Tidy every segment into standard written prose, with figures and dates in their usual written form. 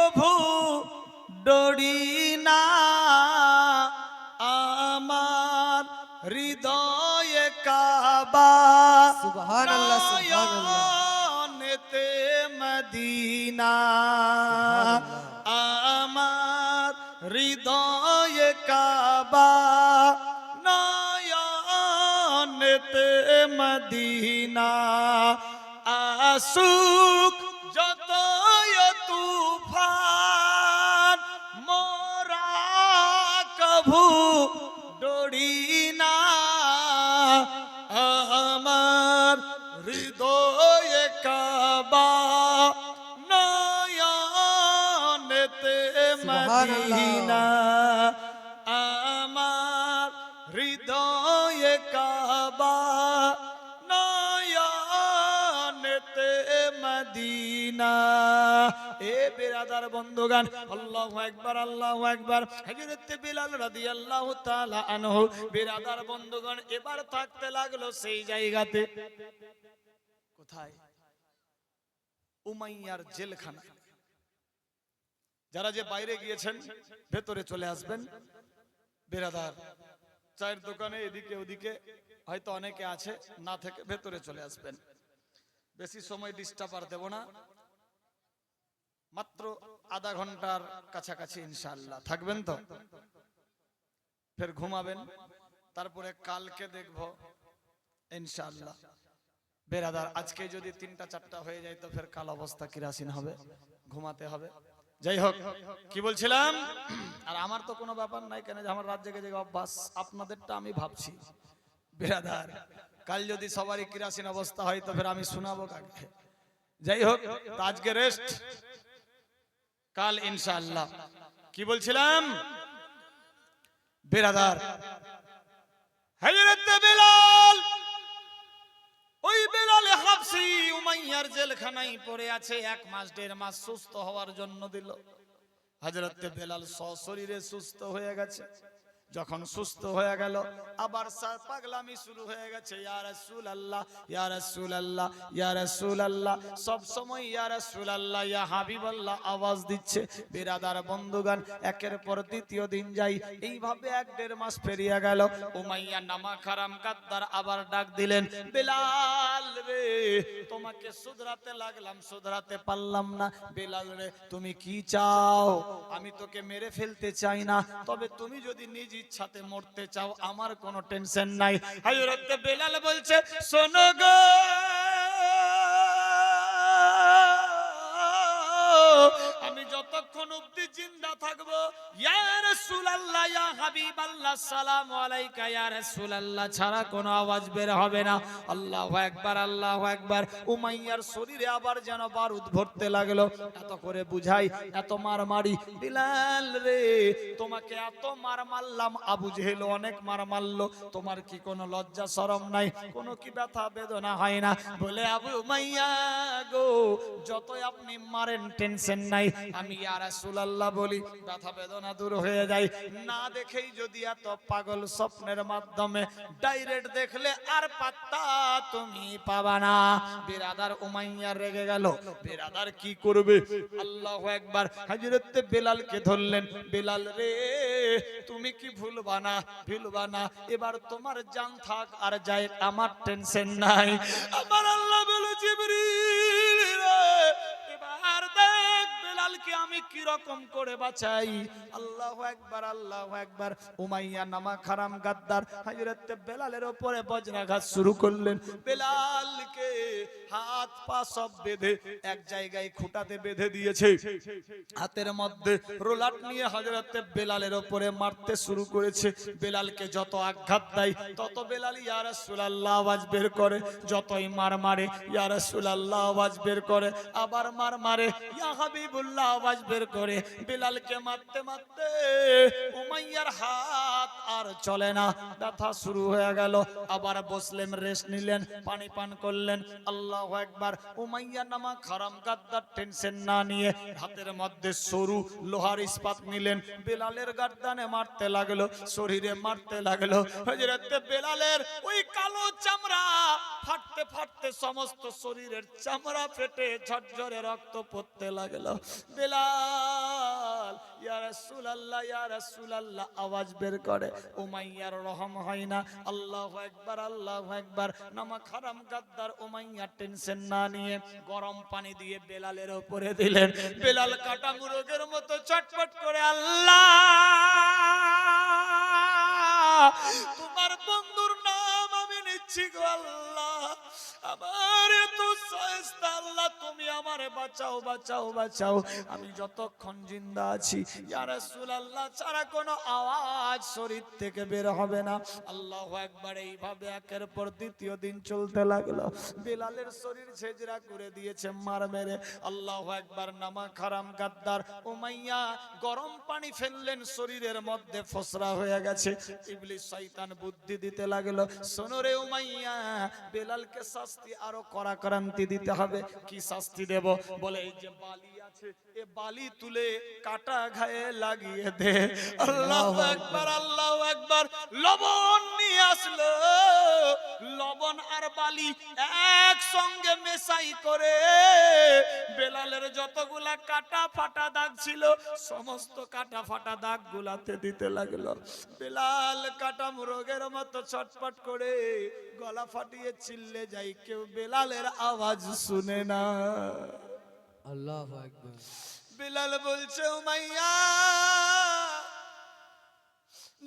কভু ডরি না আমার হৃদয়ে কাবা সুবহানাল্লাহ সুবহানাল্লাহ নয়নেতে মদিনা আমার হৃদয়ে কাবা নয়নেতে মদিনা আসুক যতই তুফান মোরা কভু ডরি না আমার হৃদয়ে কাবা নয়নেতে মদিনা আমার হৃদয়ে কাবা নয়নেতে মদিনা। এ বিরাদার বন্ধুগণ, আল্লাহু আকবার আল্লাহু আকবার। হযরত বিলাল রাদিয়াল্লাহু তাআলা আনহু বিরাদার বন্ধুগণ এবার থাকতে লাগলো সেই জায়গাতে। কোথায়? উমাইয়ার জেলখানা। যারা যে বাইরে গিয়েছেন ভেতরে চলে আসবেন। বিরাদার চায়ের দোকানে এদিকে ওদিকে হয়তো অনেকে আছে, না থেকে ভেতরে চলে আসবেন। বেশি সময় ডিস্টার্ব আর দেব না, মাত্র আধা ঘন্টার কাছাকাছি ইনশাআল্লাহ থাকবেন তো। ফের ঘুমাবেন, তারপরে কালকে দেখব ইনশাআল্লাহ। বেরাদার আজকে যদি 3টা 4টা হয়ে যায় তো ফের কাল অবস্থা কিরাসিন হবে, ঘুমাতে হবে। যাই হোক, কি বলছিলাম? আর আমার তো কোনো ব্যাপার নাই, কেন যে আমার রাত জেগে জেগে অভ্যাস, আপনাদেরটা আমি ভাবছি। বেরাদার কাল যদি সবারই কিরাসিন অবস্থা হয় তো ফের আমি শোনাবো কাকে? যাই হোক, আজকে রেস্ট, কাল ইনশাআল্লাহ। কি বলছিলাম? বেরাদার হযরত বিলাল, ওই বিলাল হাবশী উমাইয়ার জেলখানায় পড়ে আছে। 1 মাস 1.5 মাস সুস্থ হওয়ার জন্য দিল। হযরত বিলাল সশরীরে সুস্থ হয়ে গেছে। যখন সুস্থ হয়ে গেল আবার পাগলামি শুরু হয়ে গেছে। ইয়া রাসূলুল্লাহ ইয়া রাসূলুল্লাহ ইয়া রাসূলুল্লাহ, সব সময় ইয়া রাসূলুল্লাহ ইয়া হাবিবাল্লাহ আওয়াজ দিচ্ছে। বিরাদার বন্ধুগণ, একের পর দ্বিতীয় দিন যাই, এইভাবে 1.5 মাস পেরিয়ে গেল। উমাইয়া নামাক হারাম গাদ্দার আবার ডাক দিলেন, বিলাল রে তোমাকে শুধরাতে লাগলাম, শুধরাতে পারলাম না। বিলাল রে তুমি কি চাও? আমি তোকে মেরে ফেলতে চাই না, তবে তুমি যদি নিজ ইচ্ছাতে মরতে চাও আমার কোনো টেনশন নাই। হযরত বিলাল বলছে, শোনো গো আমি যতক্ষণ অবধি জিন্দা থাকবো ইয়া রাসূলুল্লাহ ইয়া হাবিবাল্লাহ সালামু আলাইকা ইয়া রাসূলুল্লাহ ছাড়া কোনো আওয়াজ বের হবে না। আল্লাহু আকবার আল্লাহু আকবার। উমাইয়ার শরীরে আবার যেন বারুদ ভরতে লাগলো। এত করে বুঝাই, এত মার মারি, বিলাল রে তোমাকে এত মার মারলাম, আবু জেহেল অনেক মার মারলো, তোমার কি কোনো লজ্জা শরম নাই? কোনো কি ব্যথা বেদনা হয় না? বলে আবু উমাইয়া গো যতই আপনি মারেন টেনশন নাই, আমি ইয়া রাসূলুল্লাহ বলি ব্যথা বেদনা দূর হয়ে যায়। না দেখেই যদি এত পাগল স্বপ্নের মাধ্যমে ডাইরেক্ট দেখলে আর পাত্তা তুমি পাবা না। বিরাদার উমাইয়া রেগে গেল। বিরাদার কি করবে? আল্লাহু আকবার। হযরত বিলালকে ধরলেন, বিলাল রে তুমি কি ভুলবা না? ভুলবা না, এবার তোমার জান থাক আর যায় আমার টেনশন নাই। আমার আল্লাহ বলে, জিবরিল এবার দেখ বিলালকে আমি কি রকম করে বাঁচাই। আল্লাহু আকবার আল্লাহু আকবার। উমাইয়া নামাক হারাম গাদ্দার হযরত বিলালের উপরে বজ্রাঘাত শুরু করলেন। বিলালকে হাত পা সব বেঁধে এক জায়গায় খুঁটাতে বেঁধে দিয়েছে। হাতের মধ্যে রোলাট নিয়ে হযরত বিলালের উপরে মারতে শুরু করেছে। বিলালকে যত আঘাত দেয় তত বিলাল ইয়া রাসূলুল্লাহ আওয়াজ বের করে, যতই মার মারে ইয়া রাসূলুল্লাহ আওয়াজ বের করে, আবার মার মারে ইয়া হাবিবুল্লাহ আওয়াজ বের করে। বিলালকে মারতে মারতে উমাইয়ার হাত আর চলে না, ব্যথা শুরু হয়ে গেল। আবার বসলেন, রেস্ট নিলেন, পানি পান করলেন। আল্লাহু আকবার। উমাইয়া নামাক হারাম গাদ্দার টেনশন না নিয়ে হাতের মধ্যে সরু লোহার ইস্পাত নিলেন, বিলালের গর্দানে মারতে লাগলো, শরীরে মারতে লাগলো। হযরত বিলালের ওই কালো চামড়া ফাটতে ফাটতে সমস্ত শরীরের চামড়া ফেটে ঝরঝরে রক্ত পড়তে লাগলো। বেলাল ইয়া রাসূলুল্লাহ ইয়া রাসূলুল্লাহ আওয়াজ বের করে। উমাইয়ার রহম হয় না। আল্লাহু আকবার, আল্লাহু আকবার। নামাক হারাম গাদ্দার উমাইয়া টেনশন না নিয়ে গরম পানি দিয়ে বেলালের উপরে দিলেন। বেলাল কাটা মুরগের মতো চটপট করে, আল্লাহ তোমার বন্ধুর নাম আমি নিচ্ছি গো আল্লাহ, আমার এত শায়েস্তা আল্লাহ, তুমি আমারে বাঁচাও বাঁচাও বাঁচাও, আমি যতক্ষণ জিন্দা আছি ইয়া রাসূলুল্লাহ ছাড়া কোনো আওয়াজ শরীর থেকে বের হবে না। আল্লাহু আকবার। এইভাবে একের পর দ্বিতীয় দিন চলতে লাগলো। বেলালের শরীর ছেজরা করে দিয়েছে মার মেরে। আল্লাহু আকবার। নামাক হারাম গাদ্দার উমাইয়া গরম পানি ফেললেন, শরীরের মধ্যে ফসরা হয়ে গেছে। ইবলিস শয়তান বুদ্ধি দিতে লাগলো, শোনো রে উমাইয়া, বেলালকে শাস্তি আরো কড়াকড়ান্তি দিতে হবে। কি শাস্তি দেব? বলে এই যে বালি আছে, এ বালি তুলে কাটা ঘায়ে লাগিয়ে দে। আল্লাহু আকবার, আল্লাহু আকবার। লবণ নিয়ে আসলো, লবণ আর বালি একসঙ্গে মেশাই করে বেলালের যতগুলা কাটা ফাটা দাগ ছিল সমস্ত কাটা ফাটা দাগ গুলাতে দিতে লাগলো। বেলাল কাটা মুরগের মতো ছটপট করে গলা ফাটিয়ে চিল্লে যাই, কেউ বেলালের আওয়াজ শুনে না। আল্লাহু আকবার। বেলাল বলছে উমাইয়া,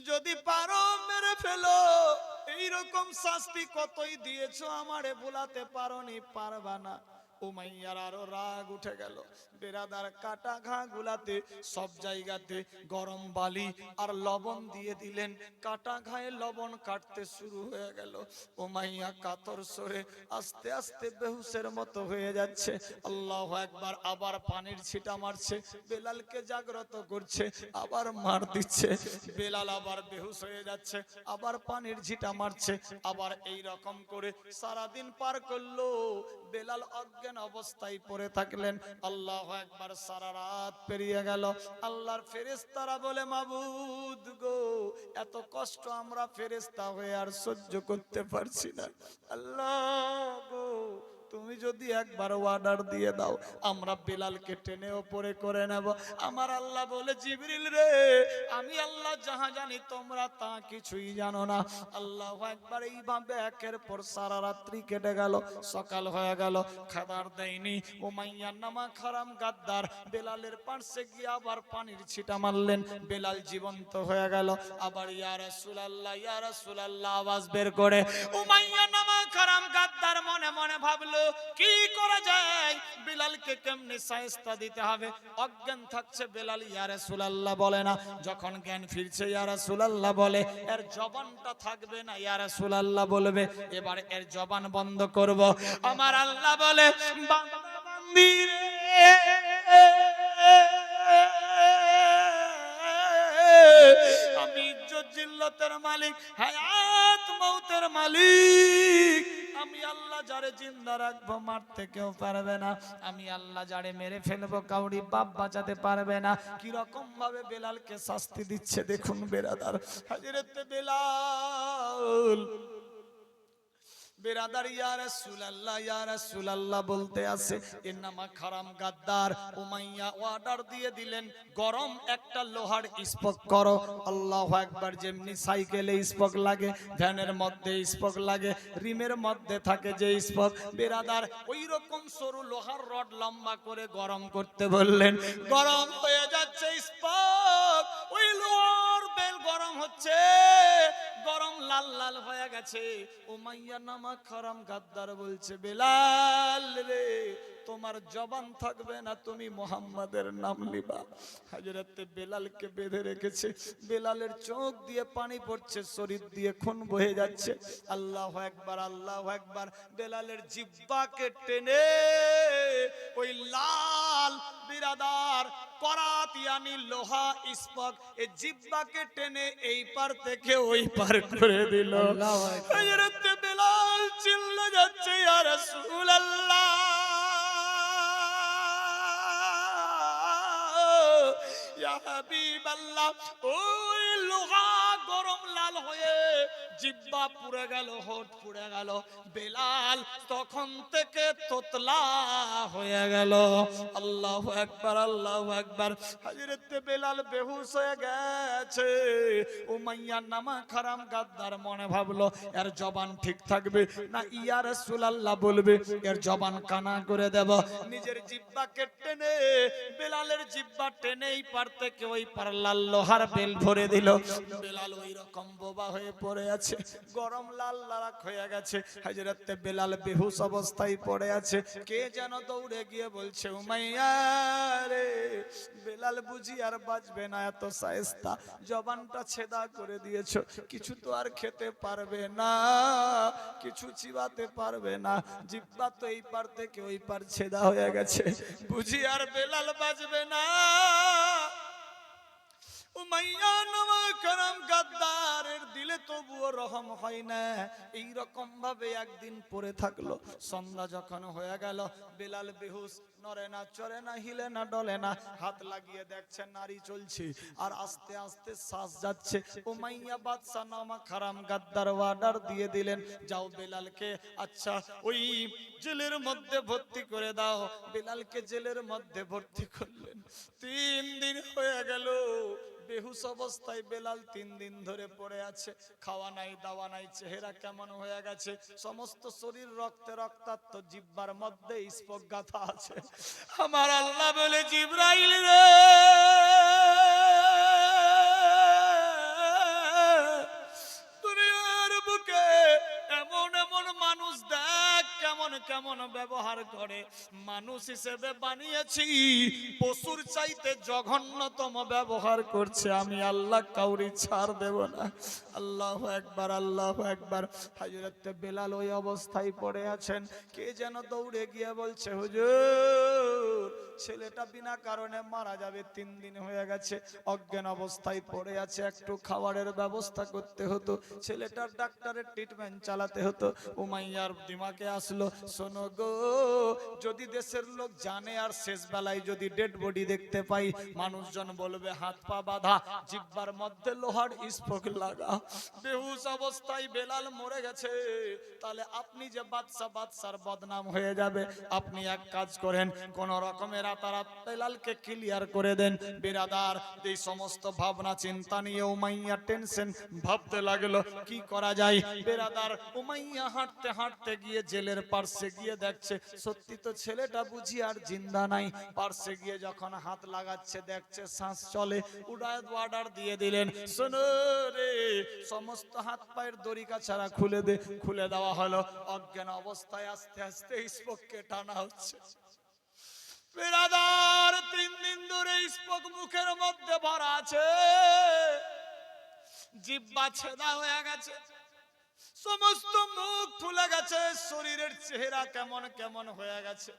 যদি পারো মেরে ফেলো, এইরকম শাস্তি কতই দিয়েছো, আমারে ভুলাতে পারোনি, পারবা না। উমাইয়ার আরো রাগ উঠে গেল। বেরাদার কাটা ঘা গুলাতে সব জায়গাতে গরম বালি আর লবণ দিয়ে দিলেন। কাটা ঘায়ে লবণ কাটতে শুরু হয়ে গেল। উমাইয়া কাতর সরে আস্তে আস্তে বেহুশের মতো হয়ে যাচ্ছে। আল্লাহু আকবার। আবার পানির ছিটা মারছে, বেলালকে জাগ্রত করছে, আবার মার দিচ্ছে। বেলাল আবার বেহুশ হয়ে যাচ্ছে, আবার পানির ছিটা মারছে, আবার এই রকম করে সারাদিন পার করলো। বেলাল অজ্ঞান অবস্থায় পড়ে থাকলেন। আল্লাহু আকবার। সারা রাত পেরিয়ে গেল। আল্লাহর ফেরেশতারা বলে, মাবুদ গো, এত কষ্ট আমরা ফেরেশতা হয়ে আর সহ্য করতে পারছি না। আল্লাহ গো, তুমি যদি একবার অর্ডার দিয়ে দাও, আমরা বেলালকে টেনে উপরে করে নেব। আমার আল্লাহ বলে, জিবরিল রে, আমি আল্লাহ যাহা জানি তোমরা তা কিছুই জানো না। আল্লাহু আকবার। এইভাবে একের পর সারা রাত্রি কেটে গেল। সকাল হয়ে গেল, খাবার দেয়নি। উমাইয়া নামাক হারাম গাদ্দার বেলালের পাশে গিয়ে আবার পানির ছিটা মারলেন। বেলাল জীবন্ত হয়ে গেল। আবার ইয়া রাসূলুল্লাহ ইয়া রাসূলুল্লাহ আওয়াজ বের করে। উমাইয়া নামাক হারাম গাদ্দার মনে মনে ভাবলো, কি করা যায়, বেলালকে কেমনে শায়েস্তা দিতে হবে। অজ্ঞান থাকছে বেলাল, ইয়া রাসূলুল্লাহ বলে না। যখন জ্ঞান ফিরছে ইয়া রাসূলুল্লাহ বলে, এর জবানটা থাকবে না, ইয়া রাসূলুল্লাহ বলবে। এবার এর জবান বন্ধ করব। আমার আল্লাহ বলে, বান্দা বান্দি রে, আমি ইজ্জত জিল্লতের মালিক, হায়াত মউতের মালিক। আমি আল্লাহ যারে জিন্দা রাখবো মারতে কেউ পারবে না। আমি আল্লাহ যারে মেরে ফেলবো কাউরি বাপ বাঁচাতে পারবে না। কি রকম ভাবে বেলালকে শাস্তি দিচ্ছে দেখুন বেরাদার। হযরত বেলাল বেরাদার ইয়া রাসূলুল্লাহ ইয়া রাসূলুল্লাহ বলতে আছে। এর নামা খারাম গাদ্দার উমাইয়া অর্ডার দিয়ে দিলেন, গরম একটা লোহার স্পক করো। আল্লাহু আকবার। যেমনি সাইকেলে স্পক লাগে, ভ্যানের মধ্যে স্পক লাগে, রিমের মধ্যে থাকে যে স্পক, বেরাদার ওই রকম সরু লোহার রড লম্বা করে গরম করতে বললেন। গরম হয়ে যাচ্ছে স্পক, ওই লোহার বেল গরম হচ্ছে, গরম লাল লাল হয়ে গেছে। উমাইয়া নামা খারাম গাদ্দার বলছে, বেলাল রে, তোমার জবান থাকবে না, তুমি মুহাম্মাদের নাম নিবা। হযরত বেলালকে বেঁধে রেখেছে। বেলালের চোখ দিয়ে পানি পড়ছে, শরীর দিয়ে খুন বহে যাচ্ছে। আল্লাহু আকবার, আল্লাহু আকবার। বেলালের জিহ্বাকে টেনে ওই লাল বিরাদার করাত ইয়ানি লোহা ইস্পাক, এই জিহ্বাকে টেনে এই পার থেকে ওই পার করে দিল। আল্লাহু আকবার। হযরত বেলাল চিল্লে যাচ্ছে, ইয়া রাসূলুল্লাহ, ইয়া হাবিবাল্লাহ। ওই লোহা গরম লাল হয়ে জিহ্বা পুড়ে গেল, হোঁট পুড়ে গেল। বেলাল তখন থেকে তোতলা হয়ে গেল। আল্লাহু আকবার, আল্লাহু আকবার। হযরত বেলাল বেহুশ হয়ে গেছে। উমাইয়া নামা খারাম গাদ্দার মনে ভাবলো এর জবান ঠিক থাকবে না ইয়া রাসূলুল্লাহ বলবে, এর জবান কানা করে দেব। নিজের জিহ্বাকে টেনে বেলালের জিহ্বা টেনেই পার থেকে ওই পার লাল লোহার বেল ভরে দিল। বেলাল ওই রকম বোবা হয়ে পড়ে আছে, গরম লাল লালাক হয়ে গেছে। হযরত বেলাল বেহুশ অবস্থায় পড়ে আছে। কে যেন দৌড়ে গিয়ে বলছে, উমাইয়া রে, বেলাল বুঝি আর বাঁচবে না, এত শায়েস্তা, জবানটা ছেদা করে দিয়েছো, কিছু তো আর খেতে পারবে না, কিছু চিবাতে পারবে না, জিহ্বা তো এই পার থেকে ওই পার ছেদা হয়ে গেছে, বুঝি আর বেলাল বাঁচবে না। উমাইয়া নামা কারাম গাদ্দারের দিলে তবুও রহম হয় না। এই রকম ভাবে একদিন পড়ে থাকলো। সন্ধ্যা যখন হয়ে গেল, বেলাল বেহুশ, নড়ে না, চড়ে না, হিলে না, ডলে না। হাত লাগিয়ে দেখছে নারী চলছে আর আস্তে আস্তে শ্বাস যাচ্ছে। উমাইয়া বাদশা নামা খারাম গাদ্দার অর্ডার দিয়ে দিলেন, যাও বেলালকে আচ্ছা ওই জেলের মধ্যে ভর্তি করে দাও। বেলালকে জেলের মধ্যে ভর্তি করলেন। 3 দিন হয়ে গেল, বেহুশ অবস্থায় বেলাল 3 দিন ধরে পড়ে আছে। খাওয়া নাই, দাওয়া নাই, চেহারা কেমন হয়ে গেছে, সমস্ত শরীর রক্তে রক্তাক্ত, জিহ্বার মধ্যে স্পক গাথা আছে। আমার আল্লাহ বলে, জিবরাইল রে, দুনিয়ার বুকে এমন এমন মানুষ দেখ কেমন কেমন ব্যবহার করে। মানুষ হিসেবে বানিয়েছি, পশুর চাইতে জঘন্যতম ব্যবহার করছে। আমি আল্লাহ কাউরি ছাড় দেব না। আল্লাহু আকবার, আল্লাহু আকবার। হযরত বেলাল ওই অবস্থায় পড়ে আছেন। কে যেন দৌড়ে গিয়ে বলছে, হুজুর, ছেলেটা বিনা কারণে মারা যাবে, 3 দিন হয়ে গেছে, অজ্ঞান অবস্থায় পড়ে আছে, একটু খাবারের ব্যবস্থা করতে হতো, ছেলেটার ডাক্তারের ট্রিটমেন্ট চালাতে হতো। উমাইয়ার দিমাগে আসলো, শোনো গো, যদি দেশের লোক জানে আর শেষ বেলায় যদি ডেড বডি দেখতে পাই, মানুষজন বলবে হাত পা বাঁধা, জিহ্বার মধ্যে লোহার স্পোক লাগা। বেহুশ অবস্থায় বেলাল মরে গেছে, তাহলে আপনি যে বাদশার বদনাম হয়ে যাবে। আপনি এক কাজ করেন, কোন রকমের তারা বেলালকে ক্লিয়ার করে দেন। বিরাদার, এই সমস্ত ভাবনা চিন্তা নিয়ে উমাইয়া টেনশন ভাবতে লাগলো, কি করা যায়। বিরাদার, উমাইয়া হাঁটতে হাঁটতে গিয়ে জেলের পার্শ্বে গিয়ে দেখছে সত্যি তো ছেলেটা বুঝি আর জিন্দা নাই। পার্শ্বে গিয়ে যখন হাত লাগাচ্ছে দেখছে শ্বাস চলে। উড়ায় অর্ডার দিয়ে দিলেন, শোনো রে, সমস্ত হাত পায়ের দড়ি কাছাড়া খুলে দে। খুলে দেওয়া হলো। অজ্ঞান অবস্থায় আস্তে আস্তে স্পোককে টানা হচ্ছে। বিরাদার, 3 দিন ধরে স্পোক মুখের মধ্যে ভরা আছে, জিহ্বা ছেদা হয়ে গেছে, সমস্ত মুখ ফুলে গেছে, শরীরের চেহারা কেমন কেমন হয়ে গেছে।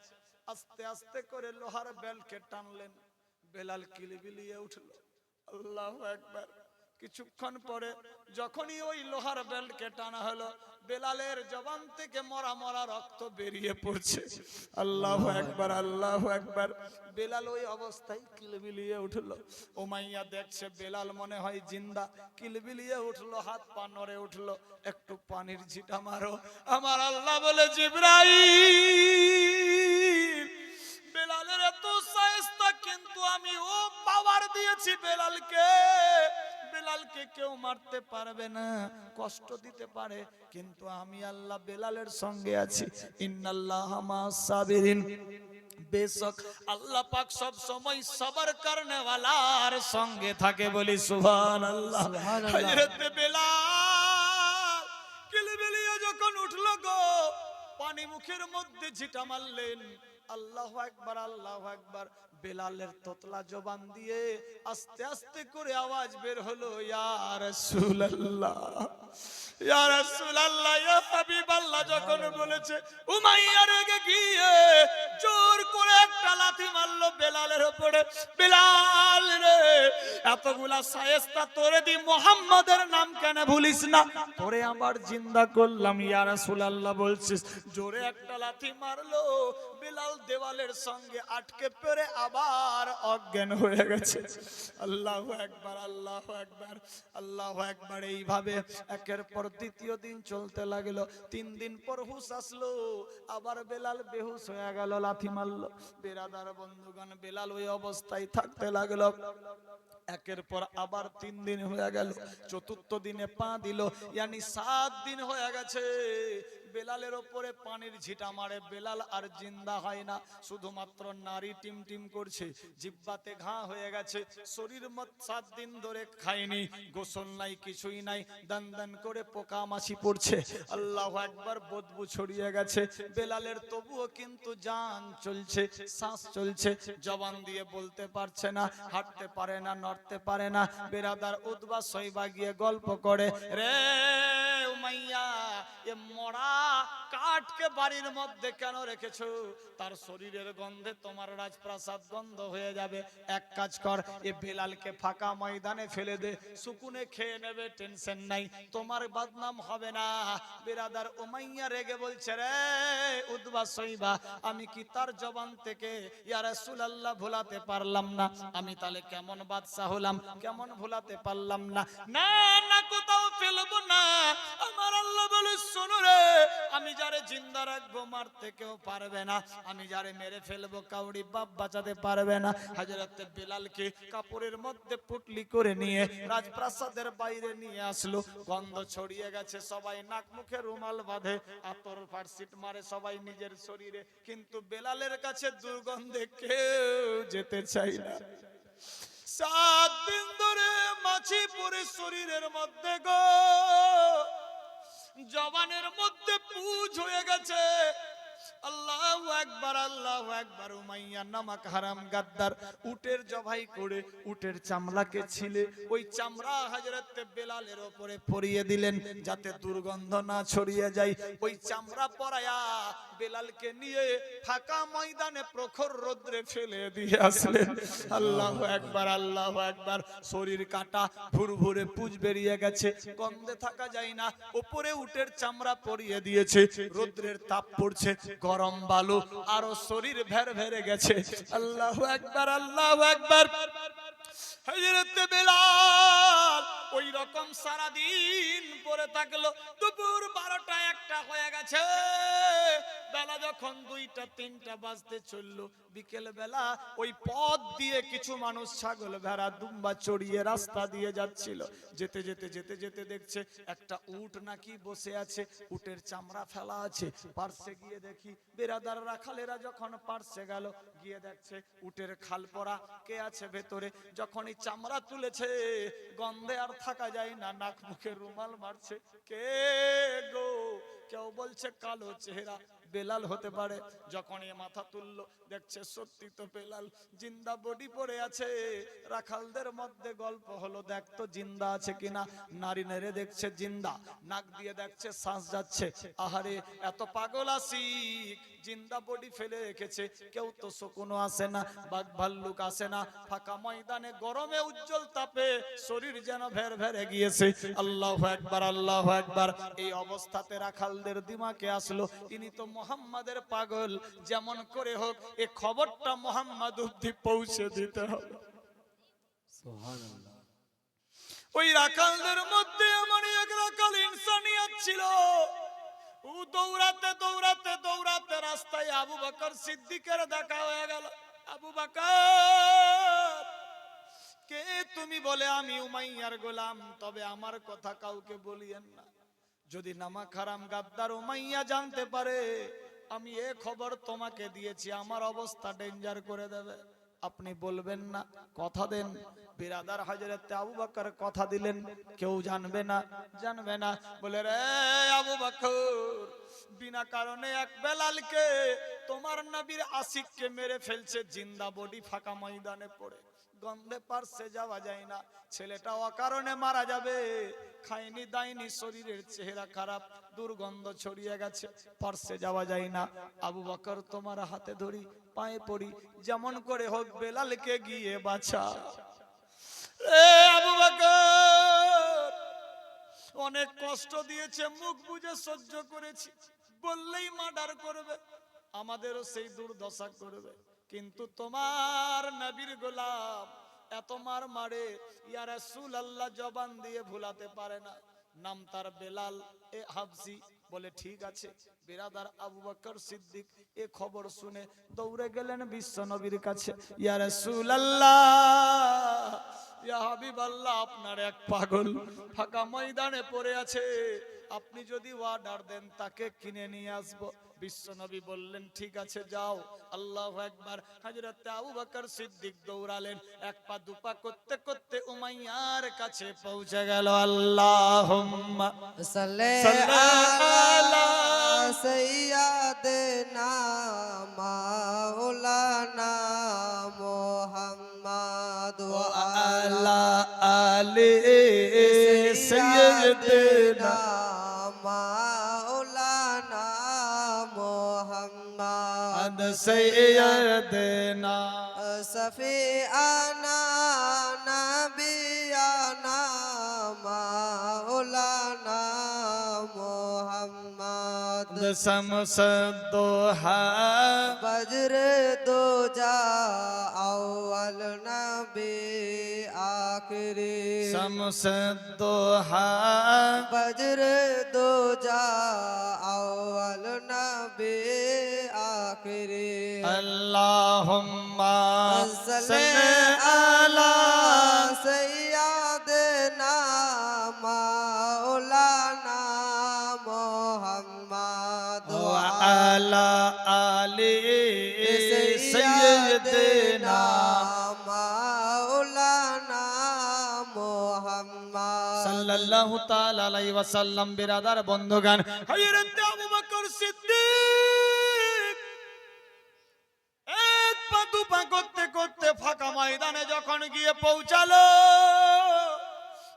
আস্তে আস্তে করে লোহার বেলকে টানলেন। বেলাল কিলবিলিয়ে উঠল। আল্লাহু আকবার। কিছুক্ষণ পরে যখনই ওই লোহার বেলকে টানা হলো, বেলালের জবান থেকে মরা মরা রক্ত বেরিয়ে পড়ছে। আল্লাহু আকবার, আল্লাহু আকবার। বেলাল ওই অবস্থায় কিলবিলিয়ে উঠলো। উমাইয়া দেখছে বেলাল মনে হয় জিন্দা, কিলবিলিয়ে উঠলো, হাত পা নড়ে উঠলো। একটু পানির ঝিটা মারো। আমার আল্লাহ বলে, জিবরাইল, বেলালের এত শায়েস্তা, কিন্তু আমি ও পাওয়ার দিয়েছি বেলালকে। বেলালকে কেউ মারতে পারবে না, কষ্ট দিতে পারে, কিন্তু আমি আল্লাহ বেলালের সঙ্গে আছি। ইন্নাল্লাহা মা'আস সাবিরিন, বেশক আল্লাহ পাক সব সময় সবর করনে ওয়ালার সঙ্গে থাকে। বলি সুবহানাল্লাহ। হযরত বেলাল কিলবিলিয়ে যখন উঠলো গো, পানি মুখের মধ্যে ঝিটা মারলেন। আল্লাহু আকবার, আল্লাহু আকবার। বেলালের তোতলা জবান দিয়ে আস্তে আস্তে করে আওয়াজ বের হলো, ইয়া রাসূলুল্লাহ, ইয়া রাসূলুল্লাহ, ইয়া হাবিবাল্লাহ। যখন বলেছে, উমাইয়া রেগে গিয়ে জোর করে একটা লাথি মারলো বেলালের উপরে। বেলাল রে, এতগুলা শায়েস্তা তোরে দি, মুহাম্মাদের নাম কেন ভুলিস না? তোরে আবার জিন্দা করলাম ইয়া রাসূলুল্লাহ বলছিস। জোরে একটা লাথি মারলো, বেলাল দেওয়ালের সঙ্গে আটকে পড়ে আবার অজ্ঞান হয়ে গেছে। আল্লাহু আকবার, আল্লাহু আকবার, আল্লাহু আকবার। এইভাবে একের পর দ্বিতীয় দিন চলতে লাগলো। 3 দিন পর হুঁশ আসলো, আবার বেলাল বেহুশ হয়ে গেল, লাথি মারলো। বেরাদার বন্ধুগণ, বেলাল ওই অবস্থায় থাকতে লাগলো। একের পর আবার 3 দিন হয়ে গেল, চতুর্থ দিনে পা দিল, ইয়ানি 7 দিন হয়ে গেছে। বেলালের ওপরে পানির ঝিটা মারে, বেলাল আর জিন্দা হয় না, শুধুমাত্র নারী টিম টিম করছে, জিহ্বাতে ঘা হয়ে গেছে, শরীর মত 7 দিন ধরে খায়নি, গোসল নাই, কিছুই নাই, দান দান করে পোকা মাছি পড়ছে। আল্লাহু আকবার, বদবু ছড়িয়ে গেছে বেলালের, তবুও কিন্তু জান চলছে, শ্বাস চলছে, জবান দিয়ে বলতে পারছে না, হাঁটতে পারে না, নড়তে পারে না। বেরাদার উতবা শৈবা গিয়ে গল্প করে, রে উমাইয়া, এ মরা কাঠকে বাড়ির মধ্যে কেন রেখেছো? তার শরীরের গন্ধে তোমার রাজপ্রাসাদ গন্ধ হয়ে যাবে। এক কাজ কর, এ বেলালকে ফাঁকা ময়দানে ফেলে দে, সুকুনে খেয়ে নেবে, টেনশন নাই, তোমার বদনাম হবে না। বেরাদার উমাইয়া রেগে বলছে, রে উতবা শৈবা, আমি কি তার জবান থেকে ইয়া রাসূলুল্লাহ ভুলাতে পারলাম না? আমি তাহলে কেমন বাদশা হলাম, কেমন ভুলাতে পারলাম না? না না, কোথাও ফেলবো না। আমার আল্লাহ বলে, শোনো রে, আমি যারে জিন্দা রাখবো মারতে কেউ পারবে না, আমি যারে মেরে ফেলবো কাউরি বাপ বাঁচাতে পারবে না। হযরত বেলালকে কাপড়ের মধ্যে পুটলি করে নিয়ে রাজপ্রাসাদের বাইরে নিয়ে আসলো। গন্ধ ছড়িয়ে গেছে, সবাই নাক মুখে রুমাল বাঁধে, আতর ফারসিট মারে সবাই নিজের শরীরে, কিন্তু বেলালের কাছে দুর্গন্ধে কেউ যেতে চায় না। 7 দিন ধরে মাছি পড়ে শরীরের মধ্যে গো, জবানের মধ্যে পুজ হয়ে গেছে। আল্লাহু আকবার, আল্লাহু আকবার। উমাইয়া নামক হারাম গাদ্দার উটের জবাই করে উটের চামড়াকে ছিলে ওই চামড়া হযরত বেলালের উপরে পরিয়ে দিলেন, যাতে দুর্গন্ধ না ছড়িয়ে যায়। ওই চামড়া পরায়া বেলালকে নিয়ে ফাঁকা ময়দানে প্রখর রোদ্রে ফেলে দিয়ে আসলেন। আল্লাহু আকবার, আল্লাহু আকবার। শরীর কাটা, ভুরভুরে পুজ বেরিয়ে গেছে, গন্ধে থাকা যায় না। উপরে উটের চামড়া পরিয়ে দিয়েছে, রোদ্রের তাপ পড়ছে, গরম বালু, আরো শরীর ভের ভেরে গেছে। আল্লাহু আকবার, আল্লাহু আকবার। হযরত বেলাল ওই রকম সারা দিন পরে থাকলো। দুপুর 12টা 1টা হয়ে গেছে, বেলা যখন 2টা 3টা বাজতে চললো, বিকেল বেলা ওই পথ দিয়ে কিছু মানুষ ছাগল ভেড়া দুম্বা চড়িয়ে রাস্তা দিয়ে যাচ্ছিল। যেতে যেতে যেতে যেতে দেখছে একটা উট নাকি বসে আছে, উটের চামড়া ফেলা আছে। পার্শ্বে গিয়ে দেখি, বেরাদার রাখালেরা যখন পার্শ্বে গেল, গিয়ে দেখছে উটের খাল পরা, কে আছে ভেতরে। যখন এই চামড়া তুলেছে, গন্ধে আর থাকা যায় না, নাক মুখে রুমাল মারছে। কে গো? কেউ বলছে কালো চেহারা, বেলাল হতে পারে। যখন এ মাথা তুললো, দেখছে সত্যি তো বেলাল, জিন্দা বডি পড়ে আছে। রাখালদের মধ্যে গল্প হলো, দেখ তো জিন্দা আছে কিনা। নারী নেড়ে দেখছে জিন্দা, নাক দিয়ে দেখছে শ্বাস যাচ্ছে। আহারে, এত পাগল আসি, জিন্দা বডি ফেলে রেখেছে, কেউ তো শকুনও আসে না, বাঘ ভাল্লুক আসে না। ফাঁকা ময়দানে গরমে উজ্জ্বল তাপে শরীর যেন ভের ভেরে গিয়েছে। আল্লাহু আকবার, আল্লাহু আকবার। এই অবস্থাতে রাখালদের দিমাগে আসলো, ইনি তো মুহাম্মাদের পাগল, যেমন করে হোক এই খবরটা মুহাম্মদ অবধি পৌঁছে দিতে হবে। সুবহানাল্লাহ। ওই রাখালদের মধ্যে এমন এক রাখাল ইনসানিয়ত ছিল, ও দৌড়াতে দৌড়াতে দৌড়াতে রাস্তায় আবু বকর সিদ্দিকের দেখা হয়ে গেল। আবু বকর, কে তুমি? বলে, আমি উমাইয়ার গোলাম, তবে আমার কথা কাউকে বলিয়েন না। যদি নামক হারাম গাদ্দার উমাইয়া জানতে পারে আমি এ খবর তোমাকে দিয়েছি, আমার অবস্থা ডেঞ্জার করে দেবে। আপনি বলবেন না, কথা দেন। বিরাদার হযরত আবু বকর কথা দিলেন, কেউ জানবে না, জানবে না। বলে রে আবু বকর, বিনা কারণে এক বেলালকে তোমার নবীর আশিককে মেরে ফেলছে, জিন্দা বডি ফাঁকা ময়দানে পড়ে, গন্ধে পারছে যাওয়া যায় না। ছেলেটা অকারণে মারা যাবে, খায়নি দায়নি, শরীরের চেহারা খারাপ, দুর্গন্ধ ছড়িয়ে গেছে, পারছে যাওয়া যায় না। আবু বকর তোমার হাতে ধরি, পায়ে পড়ি, যেমন করে হোক বেলালকে গিয়ে বাঁচা। এ আবু বকর, অনেক কষ্ট দিয়েছে, মুখ বুজে সহ্য করেছি, বললেই মার্ডার করবে, আমাদেরও সেই দুর্দশা করবে, কিন্তু তোমার নবীর গোলাম এত মার মারে, ইয়া রাসূলুল্লাহ জবান দিয়ে ভুলাতে পারে না। নাম তার বেলাল এ হাবসি। বলে ঠিক আছে। বিরাদার আবু বকর সিদ্দিক এ খবর শুনে দৌড়ে গেলেন বিশ্ব নবীর কাছে। ইয়া রাসূলুল্লাহ, ইয়া হাবিবাল্লাহ, আপনার এক পাগল ফাঁকা ময়দানে পড়ে আছে, আপনি যদি অর্ডার দেন তাকে কিনে নিয়ে আসবো। বিশ্বনবী বললেন ঠিক আছে যাও। আল্লাহু আকবার। হযরত আবু বকর সিদ্দিক দৌড়ালেন, এক পা দুপা করতে করতে উমাইয়ার কাছে পৌঁছে গেল। আল্লাহুম্মা সাল্লি আলা সাইয়্যিদিনা মাওলানা মুহাম্মদ ওয়া আলা আলি সাইয়্যিদিনা মাওলানা মুহাম্মদ সাইয়্যিদিনা সফিয়ানা নবিয়ানা মাওলানা মুহাম্মদ শামসুদ্দোহা বজ্র দোজা আউয়াল নবী আখিরি শামসুদ্দোহা বজ্র দোজা আউয়াল নবী আখিরি আল্লাহুম্মা সাল্লি আলা সাইয়্যিদিনা মাওলানা মুহাম্মদ ওয়া আলা আলি সাইয়্যিদিনা মাওলানা মুহাম্মদ সাল্লাল্লাহু তাআলা আলাইহি ওয়াসাল্লাম। বিরাদার বন্ধুগণ, হযরত আবু বকর সিদ্দিক এক পা দুপা করতে করতে ফাঁকা ময়দানে যখন গিয়ে পৌঁছালো,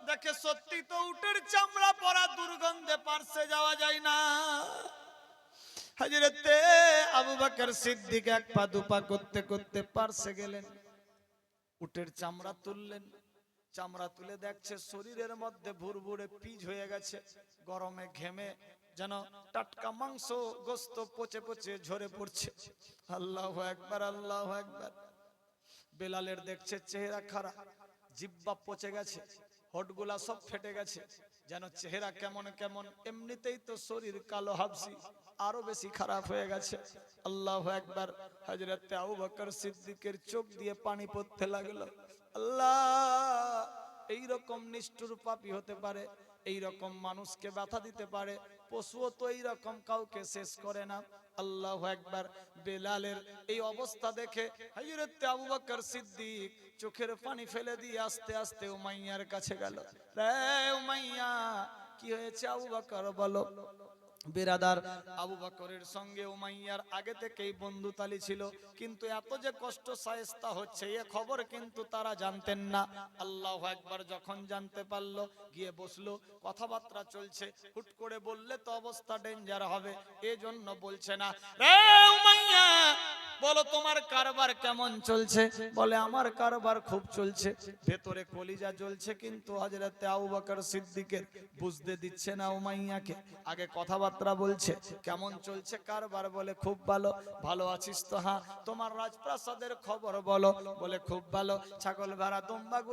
দেখে সত্যি তো উটের চামড়া পরা, দুর্গন্ধে পারছে যাওয়া যায় না। হযরত আবু বকর সিদ্দিক এক পা দুপা করতে করতে পারছে গেলেন, উটের চামড়া তুললেন। চামড়া তুলে দেখছে শরীরের মধ্যে ভুরভুরে পিজ হয়ে গেছে, গরমে ঘেমে যেন টাটকা মাংস গোস্ত পচে পচে ঝরে পড়ছে। আল্লাহু আকবার, আল্লাহু আকবার। বেলালের দেখছে চেহারা খারাপ, জিহ্বা পচে গেছে, হোঠগুলা সব ফেটে গেছে, যেন চেহারা কেমন কেমন। এমনিতেই তো শরীর কালো হাবসি, আরো বেশি খারাপ হয়ে গেছে। আল্লাহু আকবার। হযরত আবু বকর সিদ্দিকের চোখ দিয়ে পানি পড়তে লাগলো। আল্লাহ, এই রকম নিষ্ঠুর পাপী হতে পারে, এই রকম মানুষকে ব্যথা দিতে পারে, পশুও তো এই রকম কাউকে শেষ করে না। আল্লাহু আকবার। বেলালের এই অবস্থা দেখে হযরত আবু বকর সিদ্দিক চোখের পানি ফেলে দিয়ে আস্তে আস্তে উমাইয়ার কাছে গেল। রে উমাইয়া, কি হয়েছে আবু বকর বলো। বিরাদার, আবু বকরের সঙ্গে উমাইয়ার আগে থেকেই বন্ধুতালি ছিল, কিন্তু এত যে কষ্ট শায়েস্তা হচ্ছে এ খবর কিন্তু তারা জানতেন না। আল্লাহু আকবার। যখন জানতে পারলো, গিয়ে বসলো, কথাবার্তা চলছে। হুট করে বললে তো অবস্থা ডেঞ্জার হবে, এজন্য বলছে না। রে উমাইয়া, বলো তোমার কারবার কেমন চলছে? বলে আমার কারবার খুব চলছে, ভেতরে কলিজা জ্বলছে, কিন্তু হযরত আবু বকর সিদ্দিকের বুঝতে দিচ্ছে না উমাইয়াকে। আগে কথাবার্তা বলছে, কেমন চলছে কারবার? বলে খুব ভালো। ভালো আছিস তো? হ্যাঁ। তোমার রাজপ্রাসাদের খবর বলো। বলে খুব ভালো। ছাগল ভেড়া দুম্বা